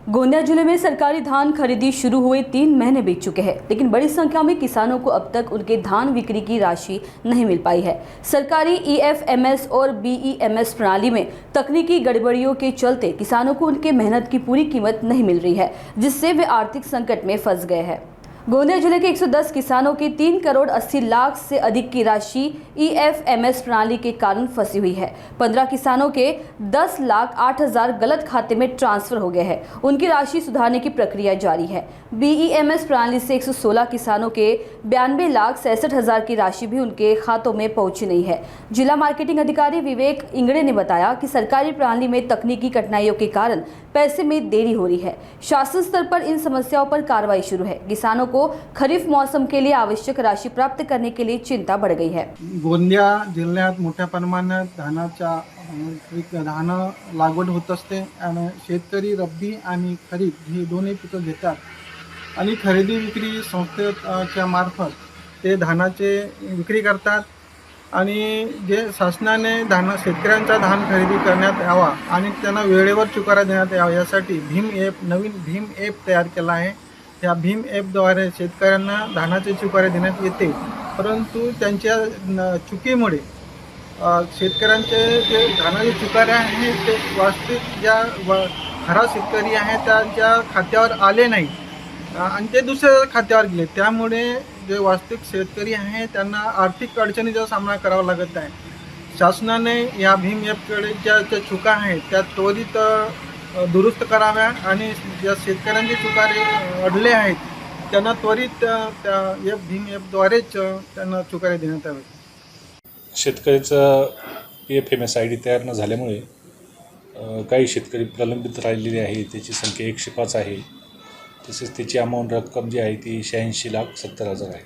गोंदिया जिले में सरकारी धान खरीदी शुरू हुए 3 महीने बीत चुके हैं, लेकिन बड़ी संख्या में किसानों को अब तक उनके धान बिक्री की राशि नहीं मिल पाई है। सरकारी ईएफएमएस और बीईएमएस प्रणाली में तकनीकी गड़बड़ियों के चलते किसानों को उनके मेहनत की पूरी कीमत नहीं मिल रही है, जिससे वे आर्थिक संकट में फंस गए हैं। गोंदिया जिले के 110 किसानों की 3 करोड़ 80 लाख से अधिक की राशि ईएफएमएस प्रणाली के कारण फंसी हुई है। 15 किसानों के 10 लाख 8 हजार गलत खाते में ट्रांसफर हो गए हैं। उनकी राशि सुधारने की प्रक्रिया जारी है। बीईएमएस प्रणाली से 116 किसानों के 92 लाख 66 हजार की राशि भी उनके खातों में पहुंची नहीं है। जिला मार्केटिंग अधिकारी विवेक इंगड़े ने बताया कि सरकारी प्रणाली में तकनीकी कठिनाइयों के कारण पैसे में देरी हो रही है। शासन स्तर पर इन समस्याओं पर कार्रवाई शुरू है। किसानों को खरीफ मौसम के लिए आवश्यक राशि प्राप्त करने के लिए चिंता बढ़ गई है। गोंदिया जिल्ह्यात मोठ्या प्रमाणात धान लागवड होत असते आणि शेतकरी रब्बी आणि खरीप ही दोन्ही पिकं घेतात आणि खरेदी विक्री संस्थेच्या मार्फत ते धानाचे विक्री करतात आणि जे शासनाने शेतकऱ्यांचा धान खरेदी करण्यात यावा आणि त्यांना वेळेवर चुकारा देण्यात यावा यासाठी नवीन भीम ॲप तयार केला आहे। या भीम ॲपद्वारे शेतकऱ्यांना धानाचे चुकारे देण्यात येते, परंतु त्यांच्या चुकीमुळे शेतकऱ्यांचे जे धानाचे चुकारे आहेत ते वास्तविक ज्या खरा शेतकरी आहे त्यांच्या खात्यावर आले नाही आणि ते दुसऱ्या खात्यावर गेले। त्यामुळे जे वास्तविक शेतकरी आहे त्यांना आर्थिक अडचणीचा सामना करावा लागत आहे। शासनाने या भीम ॲपकडे ज्या चुका आहेत त्या त्वरित दुरुस्त कराव्या आणि ज्या शेतकऱ्यांचे चुकारे अडले आहेत त्यांना त्वरित त्या भीम ॲपद्वारेच त्यांना चुकारे देण्यात यावे। शेतकऱ्याचा ईएफएमएस ID तयार न झाल्यामुळे काही शेतकरी प्रलंबित राहिलेले आहे, त्याची संख्या 105 आहे। तसेच त्याची अमाऊंट रक्कम जी आहे ती 86,70,000 आहे।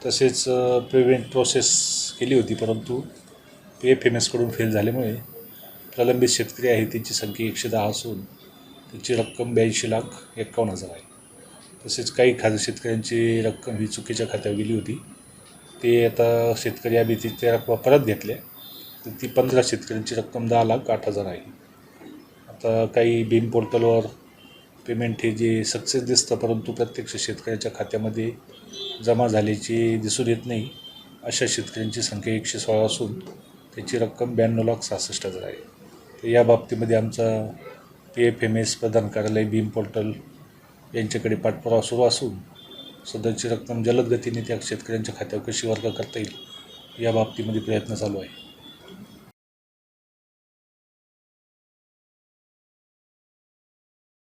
तसेच पेमेंट प्रोसेस केली होती, परंतु ईएफएमएसकडून फेल झाल्यामुळे प्रलंबित शेतकरी आहे त्यांची संख्या 110 असून त्याची रक्कम 82,51,000 आहे। तसेच काही शेतकऱ्यांची रक्कम ही चुकीच्या खात्यावर गेली होती, ते आता शेतकरी आम्ही त्या रक्कम परत घेतल्या, तर ती 15 शेतकऱ्यांची रक्कम 10,08,000 आहे। आता काही भीम पोर्टलवर पेमेंट हे जे सक्सेस दिसतं, परंतु प्रत्यक्ष शेतकऱ्याच्या खात्यामध्ये जमा झाल्याची दिसून येत नाही। अशा शेतकऱ्यांची संख्या 116 असून त्याची रक्कम 92,66,000 आहे। तर या बाबतीमध्ये आमचा ईएफएमएस प्रदान कार्यालय भीम पोर्टल यांच्याकडे पाठपुरावा सुरू असून सदरची रक्कम जलद गतीने त्या शेतकऱ्यांच्या खात्यावर कशी वर्ग करता येईल या बाबतीमध्ये प्रयत्न चालू आहे।